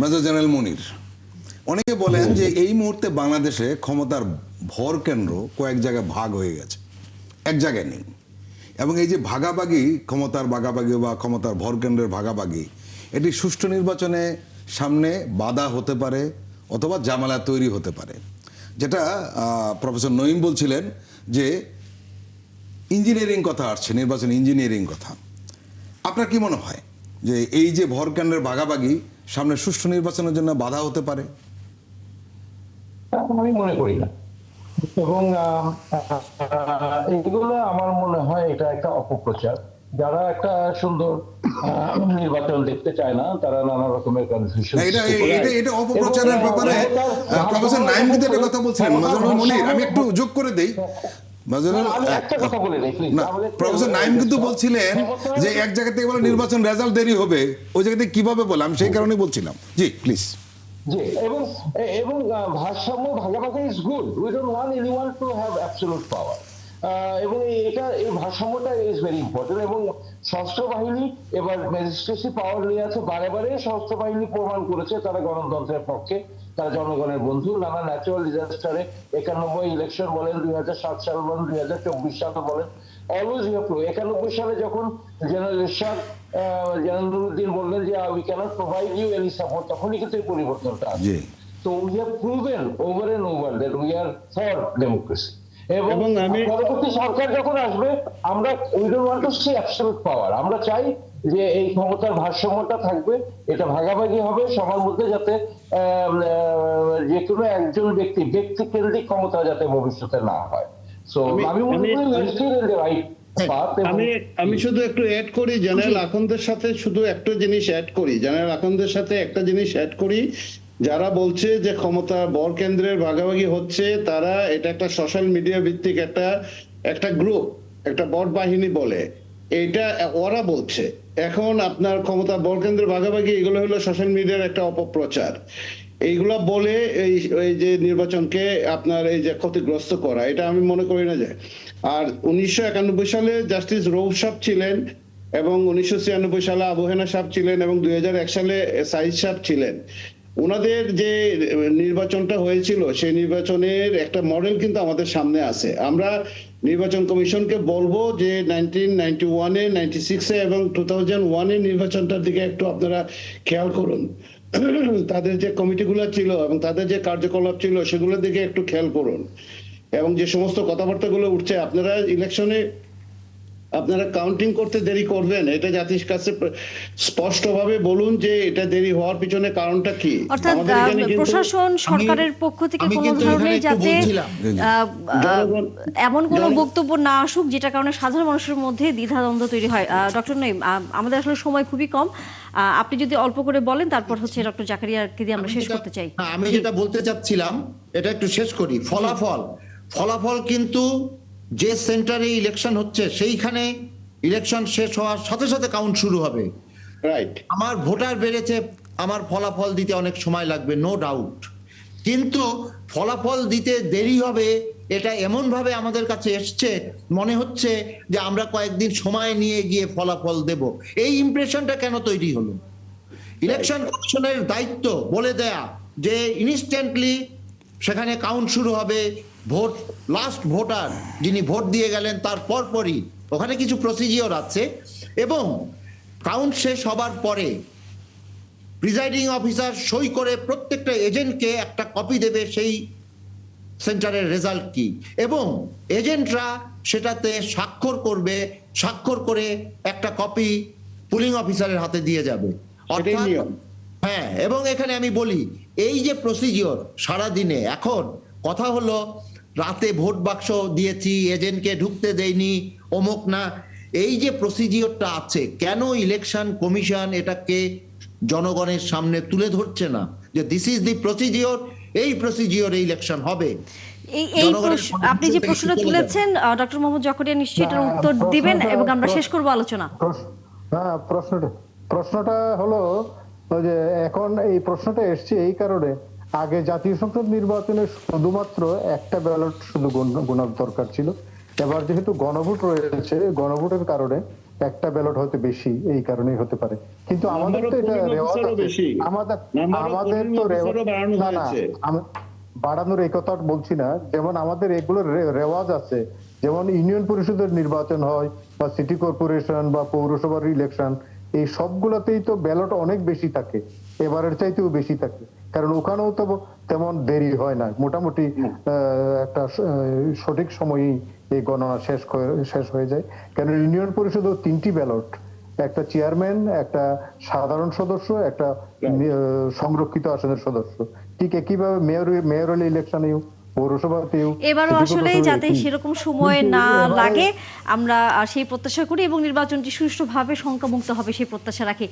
Major general মুনির, অনেকে বলেন যে এই মুহূর্তে বাংলাদেশে ক্ষমতার ভর কেন্দ্র কয়েক জায়গায় ভাগ হয়ে গেছে, এক জায়গায় নেই। এবং এই যে ভাগাভাগি, ক্ষমতার ভাগাভাগি বা ক্ষমতার ভর কেন্দ্রের ভাগাভাগি, এটি সুষ্ঠু নির্বাচনে সামনে বাধা হতে পারে অথবা জামালা তৈরি হতে পারে। যেটা প্রফেসর নঈম বলছিলেন যে ইঞ্জিনিয়ারিং কথা আসছে, নির্বাচন ইঞ্জিনিয়ারিং কথা। আপনার কি মনে হয় যে এই যে ভর কেন্দ্রের ভাগাভাগি সামনে সুষ্ঠু নির্বাচনের জন্য বাধা হতে পারে? আমি মনে করি না, এবং এগুলো আমার মনে হয় এটা একটা অপপ্রচার। যারা একটা সুন্দর নির্বাচন দেখতে চায় না, তারা নানা রকমের কনফিউশন। এটা অপপ্রচারের ব্যাপারে প্রফেসর নাঈম কিন্তু একটা কথা বলছিলেন। মেজর মনির, আমি একটু যোগ করে দেই। প্রফেসর নাঈম কিন্তু বলছিলেন যে এক জায়গা থেকে বলে নির্বাচন রেজাল্ট দেরি হবে, ওই জায়গা থেকে কিভাবে বলে, আমি সেই কারণেই বলছিলাম। জি প্লিজ। জি, এবং এবং ভারসাম্য ভাগাভাগি is good. We don't want anyone to have absolute পাওয়ার। এবং এটা এই ভারসাম্যটা ইজ ভেরি ইম্পর্টেন্ট। এবং সশস্ত্র বাহিনী এবার ম্যাজিস্ট্রেসি পাওয়ার নিয়ে আছে। বারে বারে সশস্ত্র বাহিনী প্রমাণ করেছে তারা গণতন্ত্রের পক্ষে, তারা জনগণের বন্ধু। নানা ন্যাচারাল ডিজাস্টারে 91 ইলেকশন বলেন, 2007 সাল বলেন, 2024 সাল বলেন, অলওয়েজ ইউ হ্যাভ টু। 91 সালে যখন জেনারেল ইরশাদ জালালউদ্দিন বললেন যে we cannot provide you any support, তখনই কিন্তু এই পরিবর্তনটা আসে। তো we have proven over and over that we are for democracy. এবং পরবর্তী সরকার যখন আসবে, আমরা we don't want to see absolute power. আমরা চাই যে এই ক্ষমতার ভারসাম্যটা থাকবে, এটা ভাগাভাগি হবে সবার মধ্যে, যাতে যে কোনো একজন ব্যক্তি কেন্দ্রিক ক্ষমতা যাতে ভবিষ্যতে না হয়। সো আমি মনে করি রাইট। আমি শুধু একটু অ্যাড করি জেনারেল আখন্দের সাথে, শুধু একটা জিনিস অ্যাড করি, জেনারেল আখন্দের সাথে একটা জিনিস অ্যাড করি। যারা বলছে যে ক্ষমতা বর কেন্দ্রের ভাগাভাগি হচ্ছে, তারা এটা একটা সোশ্যাল মিডিয়া ভিত্তিক একটা গ্রুপ, একটা বট বাহিনী বলে, এটা ওরা বলছে। এখন আপনার ক্ষমতা বর কেন্দ্রের ভাগাভাগি, এগুলো হলো সোশ্যাল মিডিয়ার একটা অপপ্রচার। এইগুলা বলে এই যে নির্বাচনকে আপনার এই যে ক্ষতিগ্রস্ত করা, এটা আমি মনে করি না যায়। আর 1991 সালে জাস্টিস রৌফ সাহেব ছিলেন, এবং 1996 সালে আবু হেনা সাহেব ছিলেন, এবং 2001 সালে সাইদ সাহেব ছিলেন। ওনাদের যে নির্বাচনটা হয়েছিল, সেই নির্বাচনের একটা মডেল কিন্তু আমাদের সামনে আছে। আমরা নির্বাচন কমিশনকে বলবো যে 1991-এ, 96-এ এবং 2001-এর নির্বাচনটার দিকে একটু আপনারা খেয়াল করুন। তাদের যে কমিটিগুলো ছিল এবং তাদের যে কার্যকলাপ ছিল, সেগুলোর দিকে একটু খেয়াল করুন। এবং যে সমস্ত কথাবার্তাগুলো উঠছে, আপনারা ইলেকশনে আপনারা কাউন্টিং করতে দেরি করবেন, এটা জাতির কাছে স্পষ্টভাবে বলুন যে এটা দেরি হওয়ার পিছনে কারণটা কি। অর্থাৎ প্রশাসন সরকারের পক্ষ থেকে কোনো ধরনের যাতে এমন কোনো বক্তব্য না আসুক যেটা কারণে সাধারণ মানুষের মধ্যে দ্বিধাদ্বন্দ্ব তৈরি হয়। ডক্টর নঈম, আমাদের আসলে সময় খুবই কম, আপনি যদি অল্প করে বলেন, তারপর হচ্ছে ডক্টর জাকারিয়াকে দিয়ে আমরা শেষ করতে চাই। আমি যেটা বলতে চাচ্ছিলাম এটা একটু শেষ করি। ফলাফল কিন্তু যে সেন্টারে ইলেকশন হচ্ছে সেইখানে ইলেকশন শেষ হওয়ার সাথে সাথে কাউন্ট শুরু হবে। রাইট। আমার ভোটার বেড়েছে, আমার ফলাফল দিতে অনেক সময় লাগবে, নো ডাউট। কিন্তু ফলাফল দিতে দেরি হবে, এটা এমন ভাবে আমাদের কাছে এসছে, মনে হচ্ছে যে আমরা কয়েকদিন সময় নিয়ে গিয়ে ফলাফল দেব। এই ইমপ্রেশনটা কেন তৈরি হলো? ইলেকশন কমিশনের দায়িত্ব বলে দেয়া যে ইনস্ট্যান্টলি সেখানে কাউন্ট শুরু হবে, ভোট লাস্ট ভোটার যিনি ভোট দিয়ে গেলেন তার পরপরই ওখানে কিছু প্রসিজিওর আছে, এবং কাউন্ট শেষ হবার পরে প্রিজাইডিং অফিসার সই করে প্রত্যেকটা এজেন্টকে একটা কপি দেবে সেই সেন্টারের রেজাল্ট কি, এবং এজেন্টরা সেটাতে স্বাক্ষর করবে, স্বাক্ষর করে একটা কপি পুলিং অফিসারের হাতে দিয়ে যাবে। হ্যাঁ, এবং এখানে আমি বলি এই যে প্রসিজিওর সারাদিনে, এখন কথা হলো রাতে ভোট বাক্স দিয়েছি, এজেন্টকে ঢুকতে দেয়নি, অমুক না, এই যে প্রসিজিওরটা আছে, কেন ইলেকশন কমিশন এটাকে জনগণের সামনে তুলে ধরছে না যে দিস ইজ দি প্রসিজিওর, এই প্রসিজিওরে ইলেকশন হবে? আপনি যে প্রশ্নটা তুলেছেন, ডক্টর মোহাম্মদ জাকারিয়া নিশ্চয়ই এটার উত্তর দিবেন এবং আমরা শেষ করব আলোচনা। হ্যাঁ, প্রশ্নটা হলো যে এখন এই প্রশ্নটা এসছে এই কারণে, আগে জাতীয় সংসদ নির্বাচনে শুধুমাত্র একটা ব্যালট শুধু গোনা দরকার ছিল। এবার যেহেতু গণভোট রয়েছে, গণভোটের কারণে একটা ব্যালট হয়তো বেশি, এই কারণেই হতে পারে। কিন্তু আমাদের তো এটা নাম্বার অফ রেওয়াজ পোলিং আছে। বেশি। আমাদের নাম্বার অফ আমাদের পোলিং তো অফিসারও বাড়ানো না না হয়েছে। বাড়ানোর এই কথা বলছি না, যেমন আমাদের এগুলোর রেওয়াজ আছে, যেমন ইউনিয়ন পরিষদের নির্বাচন হয় বা সিটি কর্পোরেশন বা পৌরসভার ইলেকশন, এই সবগুলোতেই তো ব্যালট অনেক বেশি থাকে, এবারের চাইতেও বেশি থাকে, কারণ ওখানেও তো তেমন দেরি হয় না, মোটামুটি একটা সঠিক সময়ই এই গণনা শেষ হয়ে যায়। কারণ ইউনিয়ন পরিষদেও 3টি ব্যালট, একটা চেয়ারম্যান, একটা সাধারণ সদস্য, একটা সংরক্ষিত আসনের সদস্য। ঠিক একইভাবে মেয়রাল ইলেকশনেও, পৌরসভাতেও, এবারও সিটি আসলে কর্পোরেশনেও যাতে একই। সেরকম সময় কিন্তু না এবারে লাগে আমরা সেই প্রত্যাশা করি এবং নির্বাচনটি সুষ্ঠুভাবে শঙ্কামুক্ত হবে সেই প্রত্যাশা রাখি।